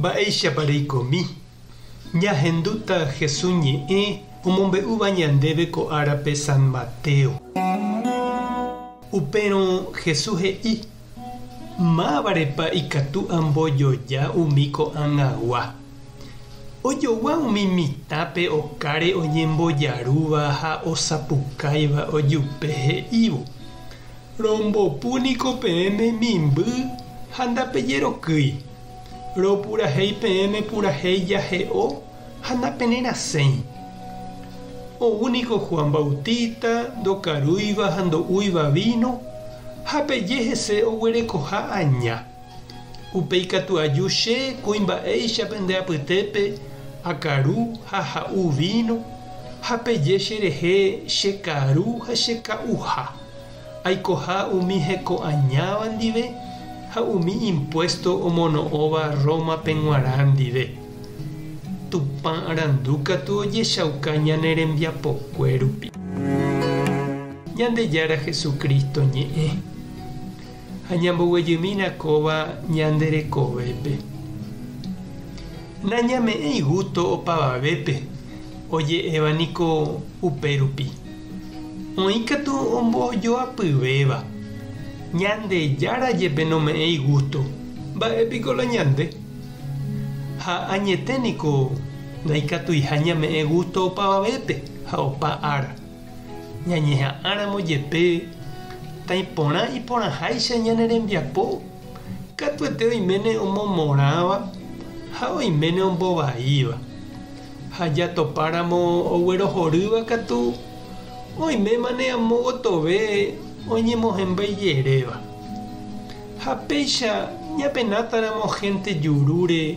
Mba'éichapa reikomi. Ñahendúta Jesús ñe'ẽ omombe'úva ñandéve ko árape San Mateo. Upérõ Jesús he'i: mávarepa ikatu ambojoja umi ko'ag̃agua. Ojogua umi mitápe okáre oñembojarúva ha osapukáiva ojupe he'ívo: rombopúniko peẽme mimby ha ndapejerokýi. Ropurahéi peẽme purahéi jahe'o ha ndapenerasẽi. Oúniko Juan Bautista ndokarúiva ha ndo'úiva vino ha peje hese oguerekoha aña. Upéi katu aju che kuimba'éichape ndeapytépe akaru ha ha'u vino ha peje cherehe chekaru ha cheka'uha. Aikoha umi heko'añáva ndive ha umi impuesto omono'õva Roma pe g̃uarã ndive. Tupã arandu katu ojechauka ñane rembiapokue rupi. Ñandejára Jesucristo ñe'ẽ ha ñamboguejymína kóva ñande rekovépe. Nañame'ẽi gusto opavavépe oje'évaniko upérupi. Oĩ katu ombojoapyvéva. Ñandejára jepe nome'ẽi gusto, mba'épiko la ñande. Ha añeténiko ndaikatuiha ñame'ẽ gusto opavavépe ha opa ára. Ñañeha'ãramo jepe taiporã iporãháicha ñane rembiapo. Katuete oiméne omomorãva ha oiméne ombovaíva. Ha jatopáramo oguerohorýva katu oimémane amo gotove oñemohembaijeréva. Ha péicha ñapenátáramo gente jurúre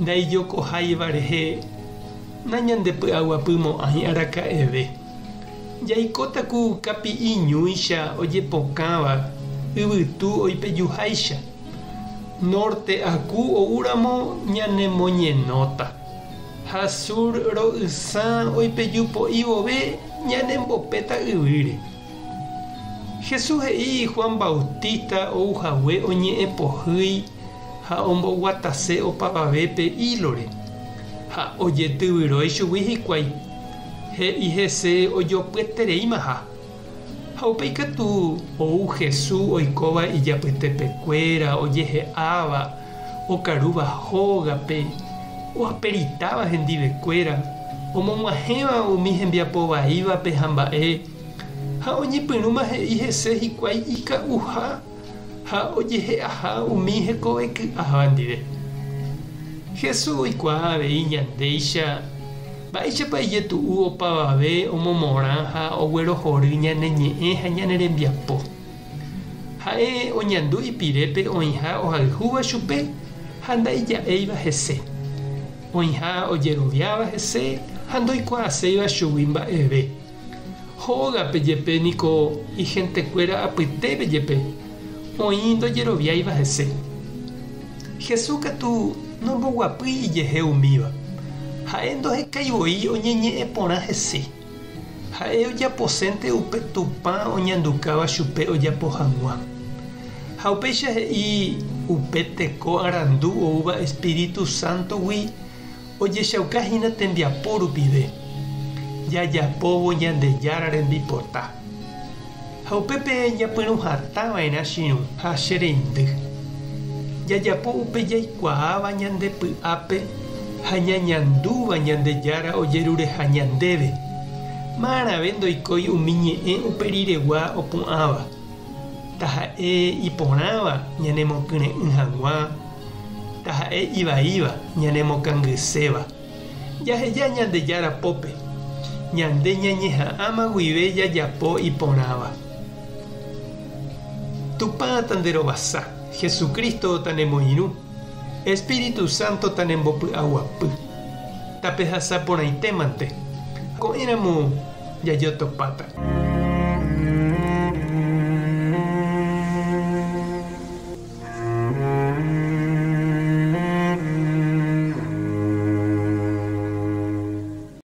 ndaijokoháiva rehe nañandepy'aguapymo'ãi araka'eve. Jaikótaku kapi'iñúicha ojepokãva yvytu oipejuháicha. Norte aku oúramo ñanemoñenóta. Ha sur ro'ysã oipejupo'i vove ñanembopéta yvýre. Jesús he'i Juan Bautista ouhague oñe'ẽpohýi ha omboguatase opavavépe ílore ha ojetyvyrõi chugui hikuái. He'i hese ojopyetereímaha. Ha upéi katu ou Jesús oikóva ijapytepekuéra ojehe'áva okarúva hógape oaperitáva hendivekuéra omog̃uahẽva umi hembiapovaívape ha mba'e ha oñepyrũma he'i hese hikuái ika'uha ha ojehe'aha umi hekoveky'áva ndive. Jesús oikuaa avei ñandéicha mba'éichapa ijetu'u opavave omomorã ha oguerohory ñane ñe'ẽ ha ñane rembiapo. Ha'e oñandu ipirépe oĩha ohayhúva chupe ha ndaija'éiva hese. Oĩha ojeroviáva hese ha ndoikuaaséiva chugui mba'eve. Hógape jepe niko igentekuéra apytépe jepe oĩ ndojeroviáiva hese. Jesús katu nomboguapýi ijehe umíva. Ha'e ndohekaivoi oñeñe'ẽ porã hese. Ha'e ojaposénte upe tupã oñandukáva chupe ojapo hag̃ua. Ha upéicha he'i upe teko arandu oúva Espíritu Santogui ojechaukáhína tembiapo rupive. Jajapóvo Ñandejára rembipota. Ha upépe japyruhatãva'erã chiru ha chereindy. Jajapo upe jaikuaáva ñandepy'ápe ha ñañandúva Ñandejára ojerureha ñandéve. Ma'arave ndoikói umi ñe'ẽ uperiregua opu'ãva. Taha'e iporãva ñanemokyrẽ'ỹ hag̃ua. Taha'e ivaíva ñanemokangýséva. Jaheja Ñandejára pópe. Ñande ñañeha'ãma guive jajapo iporãva. Tupã tanderovasa. Jesucristo tanemoirũ. Espíritu Santo tanembopy'aguapy. Tapehasa porãitémante. Ko'ẽramo jajotopáta.